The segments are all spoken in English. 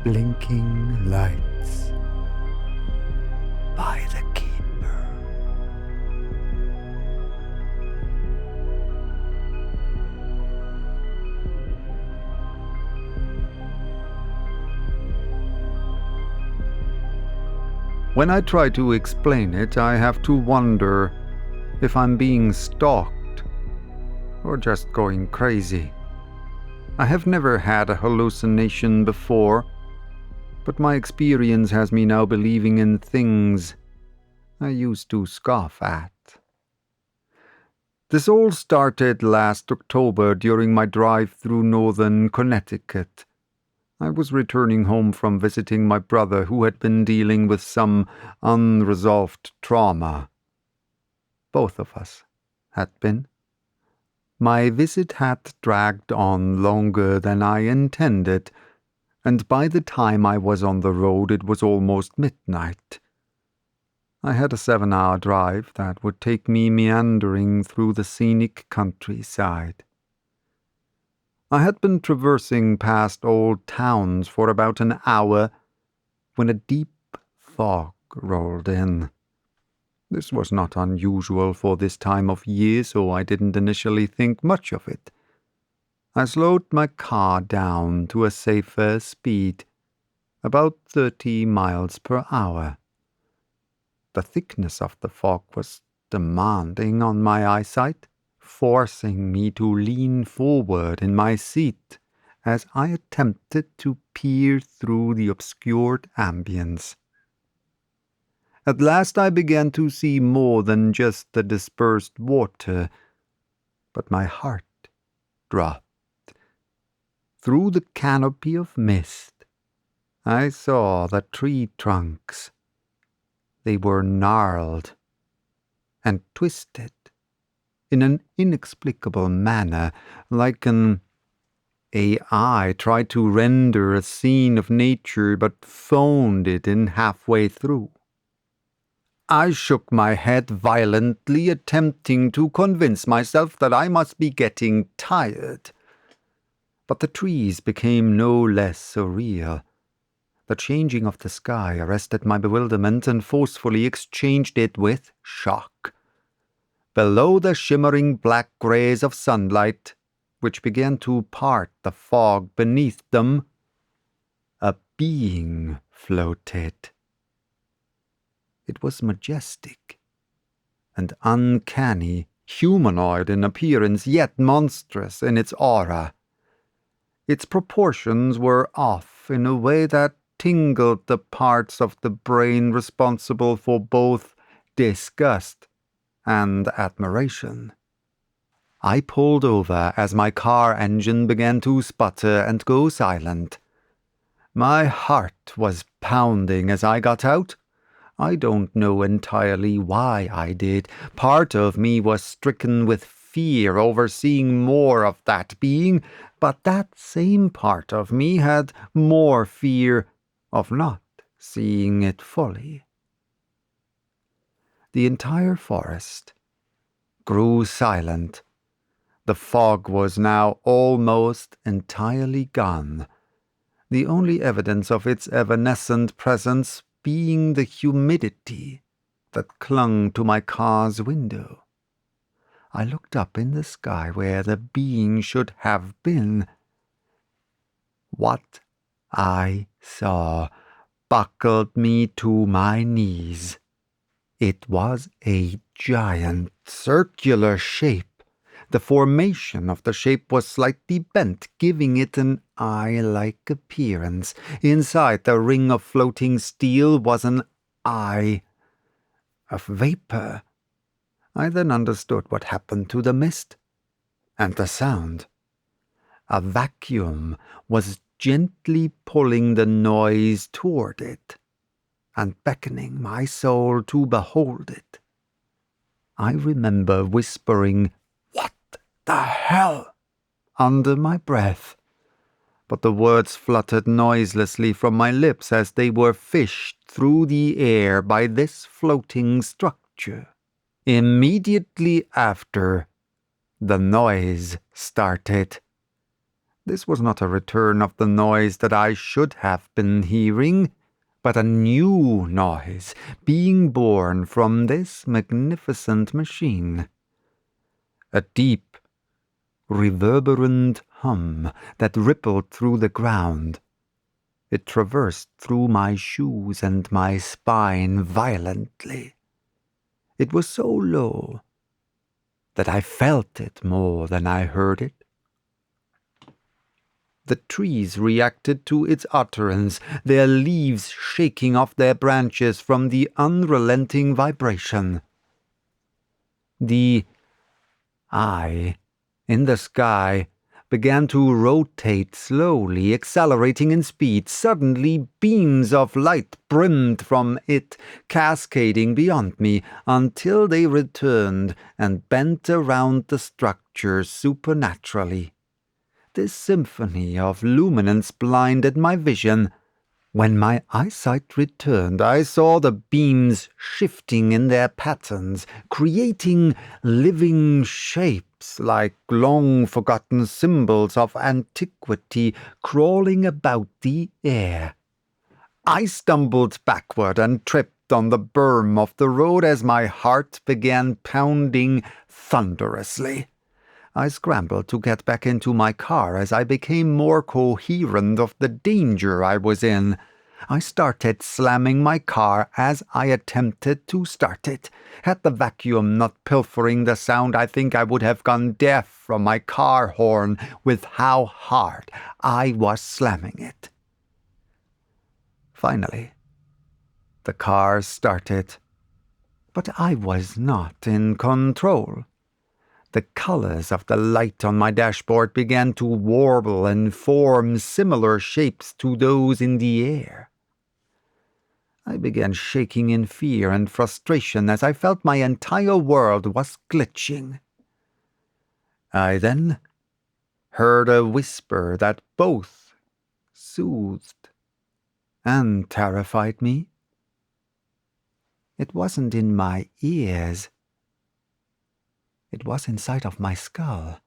Blinking lights by the keeper. When I try to explain it, I have to wonder if I'm being stalked or just going crazy. I have never had a hallucination before, but my experience has me now believing in things I used to scoff at. This all started last October during my drive through northern Connecticut. I was returning home from visiting my brother, who had been dealing with some unresolved trauma. Both of us had been. My visit had dragged on longer than I intended, and by the time I was on the road it was almost midnight. I had a 7-hour drive that would take me meandering through the scenic countryside. I had been traversing past old towns for about an hour when a deep fog rolled in. This was not unusual for this time of year, so I didn't initially think much of it. I slowed my car down to a safer speed, about 30 miles per hour. The thickness of the fog was demanding on my eyesight, forcing me to lean forward in my seat as I attempted to peer through the obscured ambience. At last I began to see more than just the dispersed water, but my heart dropped. Through the canopy of mist, I saw the tree trunks. They were gnarled and twisted in an inexplicable manner, like an AI tried to render a scene of nature but phoned it in halfway through. I shook my head violently, attempting to convince myself that I must be getting tired. But the trees became no less surreal. The changing of the sky arrested my bewilderment and forcefully exchanged it with shock. Below the shimmering black rays of sunlight, which began to part the fog beneath them, a being floated. It was majestic and uncanny, humanoid in appearance, yet monstrous in its aura. Its proportions were off in a way that tingled the parts of the brain responsible for both disgust and admiration. I pulled over as my car engine began to sputter and go silent. My heart was pounding as I got out. I don't know entirely why I did. Part of me was stricken with fear over seeing more of that being, but that same part of me had more fear of not seeing it fully. The entire forest grew silent. The fog was now almost entirely gone, the only evidence of its evanescent presence being the humidity that clung to my car's window. I looked up in the sky where the being should have been. What I saw buckled me to my knees. It was a giant circular shape. The formation of the shape was slightly bent, giving it an eye-like appearance. Inside the ring of floating steel was an eye of vapor. I then understood what happened to the mist and the sound. A vacuum was gently pulling the noise toward it and beckoning my soul to behold it. I remember whispering, "What the hell?" under my breath, but the words fluttered noiselessly from my lips as they were fished through the air by this floating structure. Immediately after, the noise started. This was not a return of the noise that I should have been hearing, but a new noise being born from this magnificent machine. A deep, reverberant hum that rippled through the ground. It traversed through my shoes and my spine violently. It was so low that I felt it more than I heard it. The trees reacted to its utterance, their leaves shaking off their branches from the unrelenting vibration. The eye in the sky began to rotate slowly, accelerating in speed. Suddenly beams of light brimmed from it, cascading beyond me, until they returned and bent around the structure supernaturally. This symphony of luminance blinded my vision. When my eyesight returned, I saw the beams shifting in their patterns, creating living shapes like long-forgotten symbols of antiquity crawling about the air. I stumbled backward and tripped on the berm of the road as my heart began pounding thunderously. I scrambled to get back into my car as I became more coherent of the danger I was in. I started slamming my car as I attempted to start it. Had the vacuum not pilfering the sound, I think I would have gone deaf from my car horn with how hard I was slamming it. Finally, the car started, but I was not in control. The colors of the light on my dashboard began to warble and form similar shapes to those in the air. I began shaking in fear and frustration as I felt my entire world was glitching. I then heard a whisper that both soothed and terrified me. It wasn't in my ears. It was inside of my skull,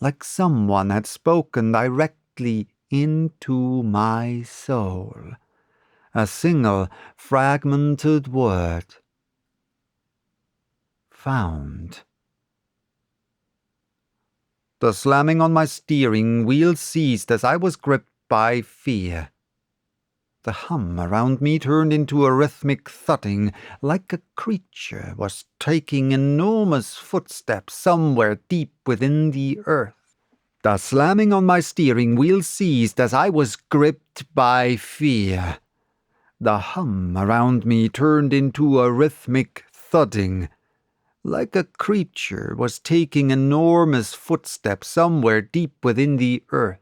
like someone had spoken directly into my soul. A single, fragmented word. Found. The slamming on my steering wheel ceased as I was gripped by fear. The hum around me turned into a rhythmic thudding, like a creature was taking enormous footsteps somewhere deep within the earth. The slamming on my steering wheel ceased as I was gripped by fear. The hum around me turned into a rhythmic thudding, like a creature was taking enormous footsteps somewhere deep within the earth.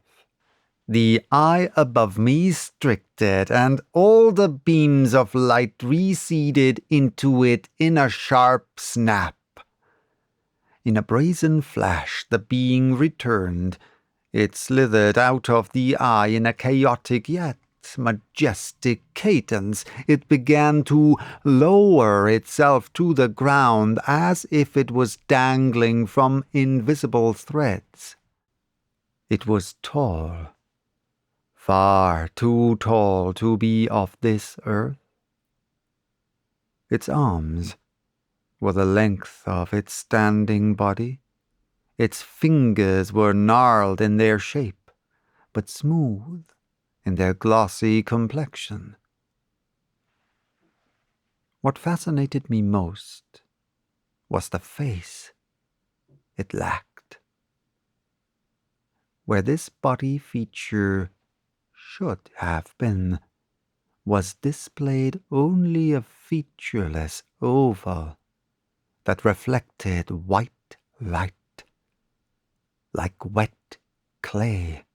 The eye above me stricted, and all the beams of light receded into it in a sharp snap. In a brazen flash, the being returned. It slithered out of the eye in a chaotic yet majestic cadence. It began to lower itself to the ground as if it was dangling from invisible threads. It was tall. Far too tall to be of this earth. Its arms were the length of its standing body. Its fingers were gnarled in their shape, but smooth in their glossy complexion. What fascinated me most was the face it lacked. Where this body feature should have been, was displayed only a featureless oval that reflected white light, like wet clay.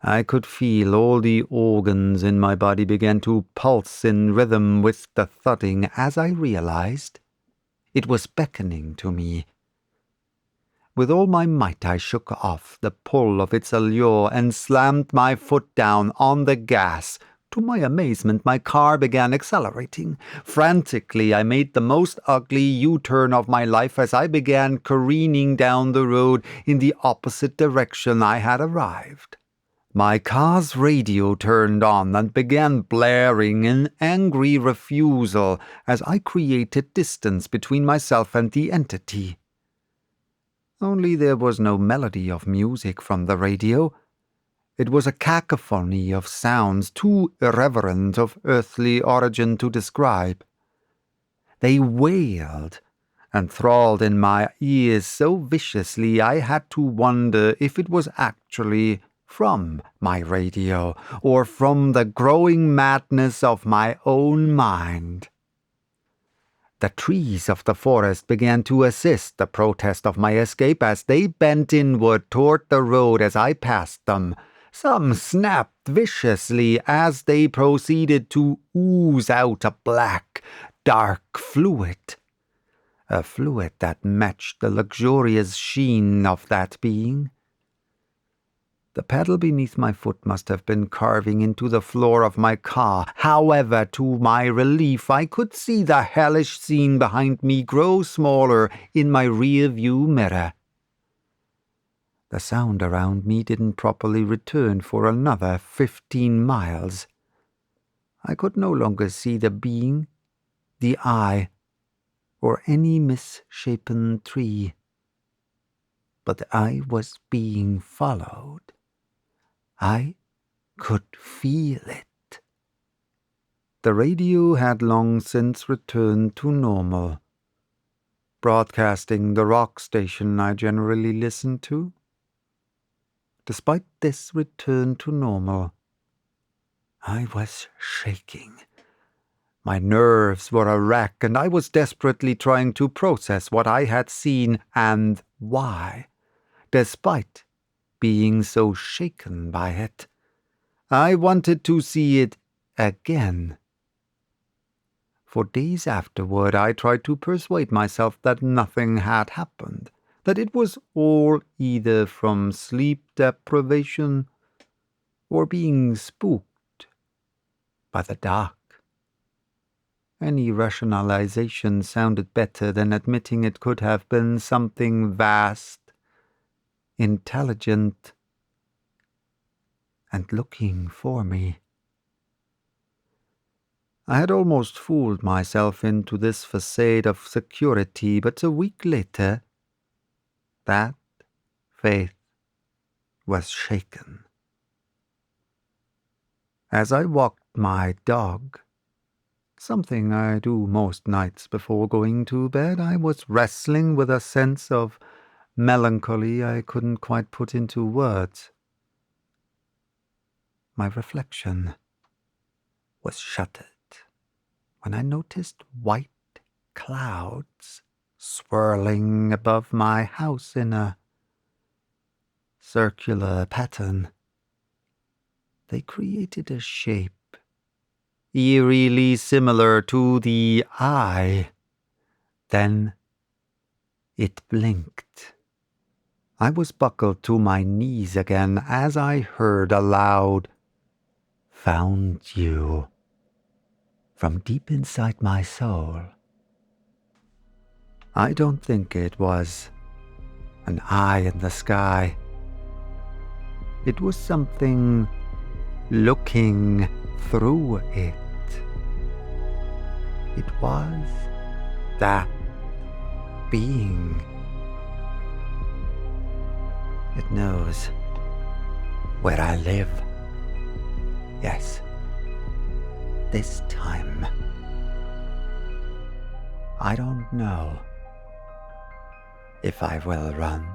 I could feel all the organs in my body began to pulse in rhythm with the thudding as I realized it was beckoning to me. With all my might I shook off the pull of its allure and slammed my foot down on the gas, To my amazement, my car began accelerating. Frantically, I made the most ugly U-turn of my life as I began careening down the road in the opposite direction I had arrived. My car's radio turned on and began blaring in angry refusal as I created distance between myself and the entity. Only there was no melody of music from the radio. It was a cacophony of sounds too irreverent of earthly origin to describe. They wailed, enthralled in my ears so viciously I had to wonder if it was actually from my radio, or from the growing madness of my own mind. The trees of the forest began to assist the protest of my escape as they bent inward toward the road as I passed them. Some snapped viciously as they proceeded to ooze out a black, dark fluid. A fluid that matched the luxurious sheen of that being. The pedal beneath my foot must have been carving into the floor of my car. However, to my relief, I could see the hellish scene behind me grow smaller in my rear-view mirror. The sound around me didn't properly return for another 15 miles. I could no longer see the being, the eye, or any misshapen tree. But I was being followed. I could feel it. The radio had long since returned to normal, broadcasting the rock station I generally listened to. Despite this return to normal, I was shaking. My nerves were a wreck, and I was desperately trying to process what I had seen and why, despite being so shaken by it. I wanted to see it again. For days afterward, I tried to persuade myself that nothing had happened, that it was all either from sleep deprivation or being spooked by the dark. Any rationalization sounded better than admitting it could have been something vast, intelligent, and looking for me. I had almost fooled myself into this facade of security, but a week later, that faith was shaken. As I walked my dog, something I do most nights before going to bed, I was wrestling with a sense of melancholy I couldn't quite put into words. My reflection was shuttered when I noticed white clouds swirling above my house in a circular pattern. They created a shape eerily similar to the eye. Then it blinked. I was buckled to my knees again as I heard a loud, "Found you," from deep inside my soul. I don't think it was an eye in the sky. It was something looking through it. It was that being. It knows where I live. Yes, this time. I don't know if I will run.